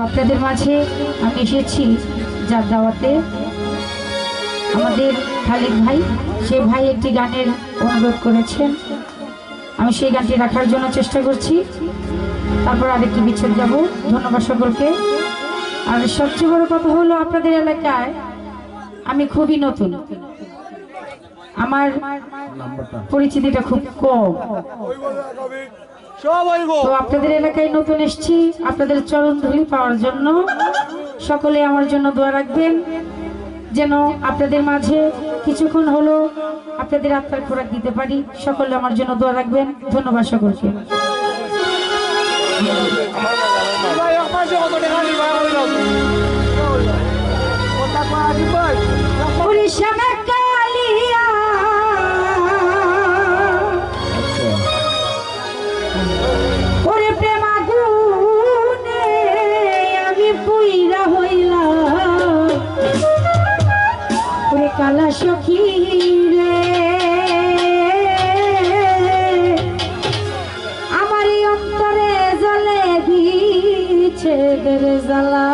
আপনাদের মাঝে আমি এসেছি যার দাওয়াতে আমাদের খালিদ ভাই, সে ভাই একটি গানের অনুরোধ করেছেন, আমি সেই গানটি রাখার জন্য চেষ্টা করছি। তারপর আরেকটি বিচ্ছেদ যাব। ধন্যবাদ সকলকে। আর সবচেয়ে বড় কথা হলো আপনাদের এলাকায় আমি খুবই নতুন, আমার পরিচিতিটা খুব কম, তো আপনাদের এলাকায় নতুন এসেছি। আপনাদের চরণ ধুলি পাওয়ার জন্য সকলে আমার জন্য দোয়া রাখবেন, যেন আপনাদের মাঝে কিছুক্ষণ হলো আপনাদের আত্মার খোরাক দিতে পারি। সকলে আমার জন্য দোয়া রাখবেন। ধন্যবাদ সকলকে। কালা সখী রে আমার অন্তরে জ্বলে দিছে জ্বালা,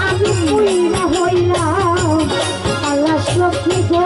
আমি পুইরা হইলাম কালা সখী গো।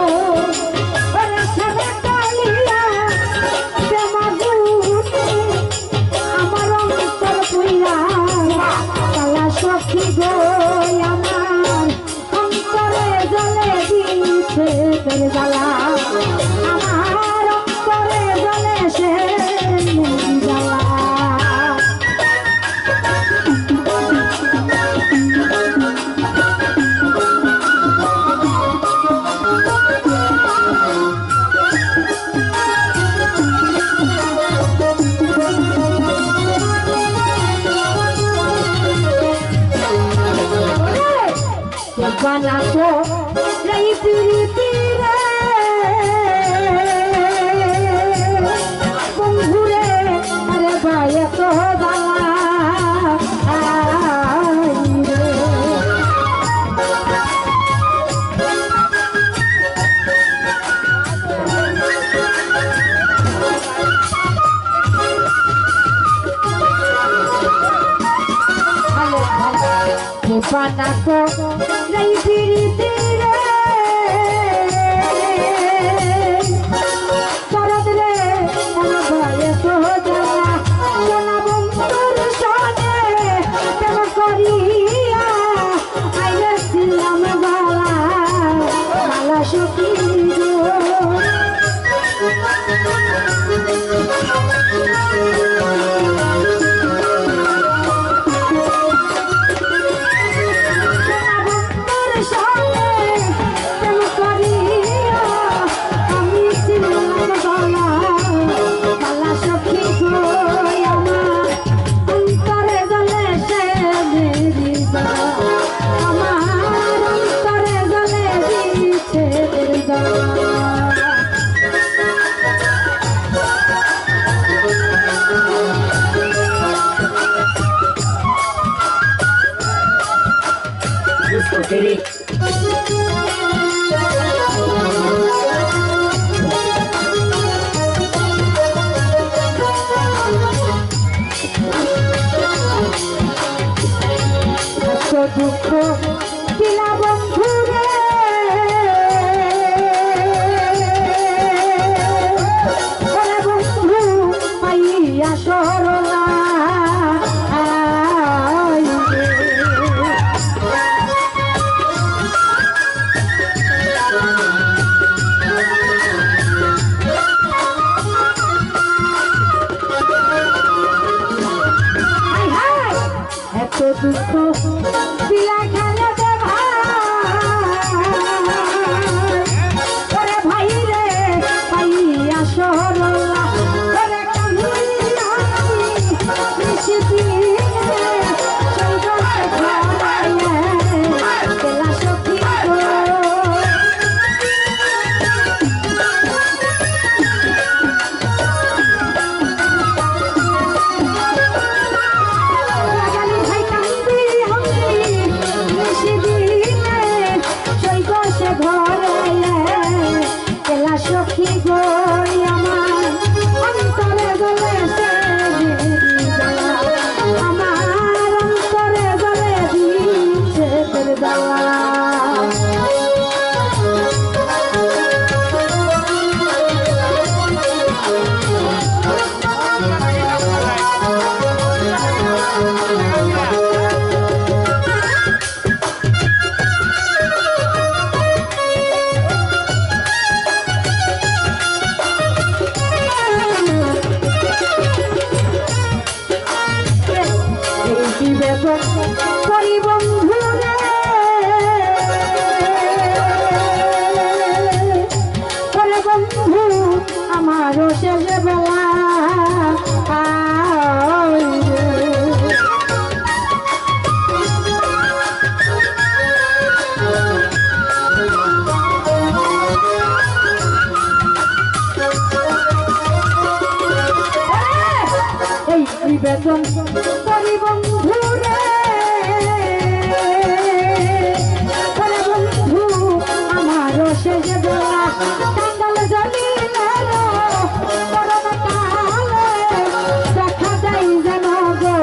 বানাতো এই প্রীতি রে বন্ধুরে, আরে ভাই এত জ্বালা বানাতো এই প্রীতি রে শরৎ রে ভয়ে তো জ্বালা, সোনা বন্ধুর সনে প্রেম করিয়া আইলে ছিলাম বালা কালা সখী গো। দুঃখ দিলা বন্ধু রে বন্ধু পাইয়া সরলা এত দুঃখ পিলা খেলে দে ভাই, ভাই রে পাইয়া সরলা বেদন করি বন্ধু রে করে বন্ধু আমারও শেষ বেলা বেদন করি বন্ধু রে করে বন্ধু আমারও শেষ বেলা কাঙ্গাল জ্বলিলে করোনা কালে দেখা যায় যেন গো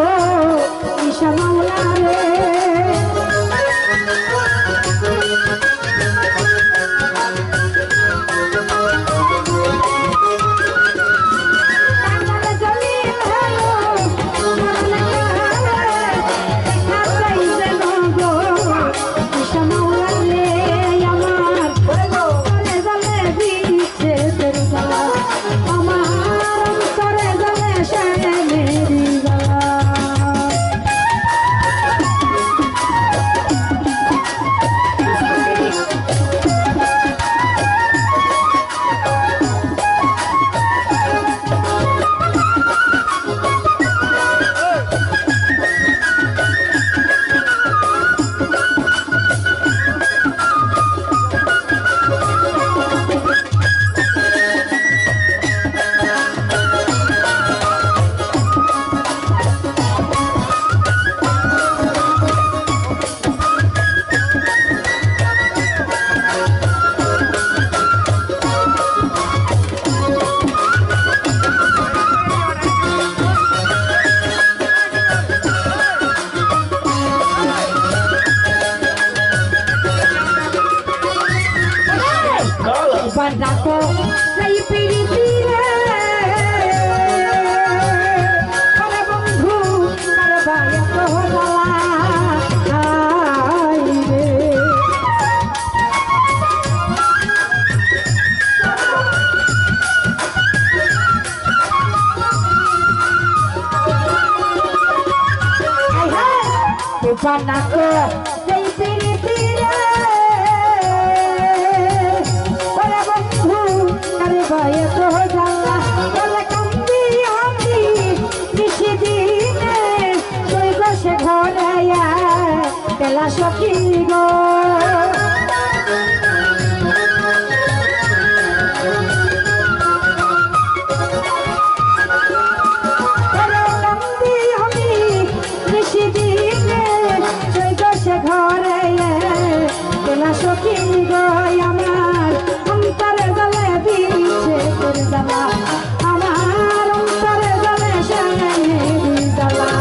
ঈশা মাওলা রে Padaku say piripire para banghu para baya tohala aire hai hai padaku say piripire সখী গো আমি বেশি দিনে সে ঘরে তোলা সখী গো আমার অন্তরে জলে দিছে তোর জ্বালা আমার অন্তরে জলে সে জ্বালা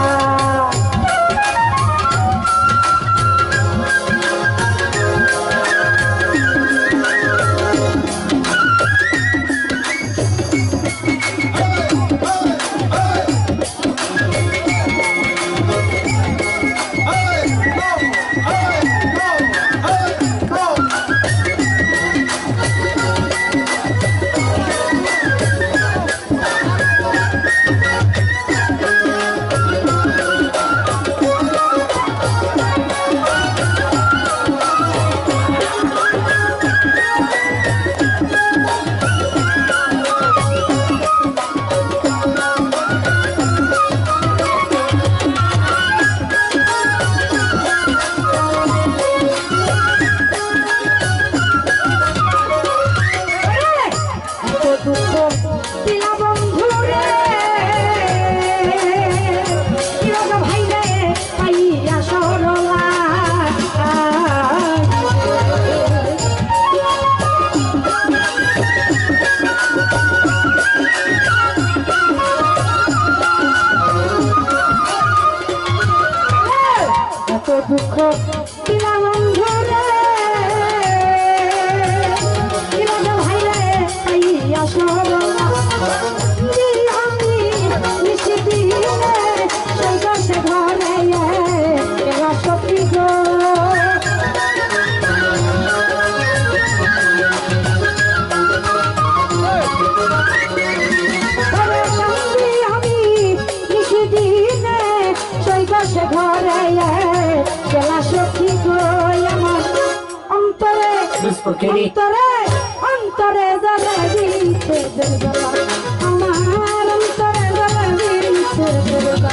দুঃখ দিলাম ঘরে ভাই রে আইয়া সরলা আমি নিশি দিলে সে ঘরে সত্যি গো আমি নিশি দিলে সে ঘরে চলা সখী গো আমার অন্তরে অন্তরে অন্তরে জ্বালা দিচ্ছে দুর্গা আমার অন্তরে জ্বালা দিচ্ছে দুর্গা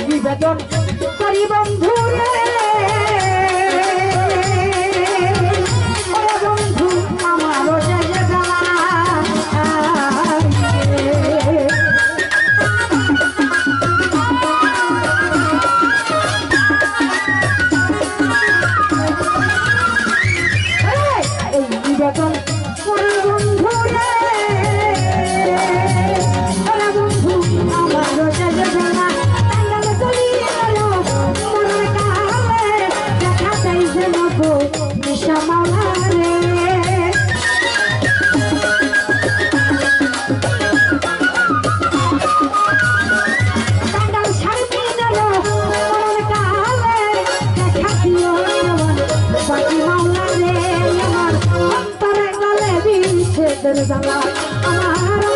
নিবেদন করি বন্ধুরে বন্ধু আমারও জায়গা এই নিবেদন করি বন্ধুরে বন্ধু আমারও জায়গা আমার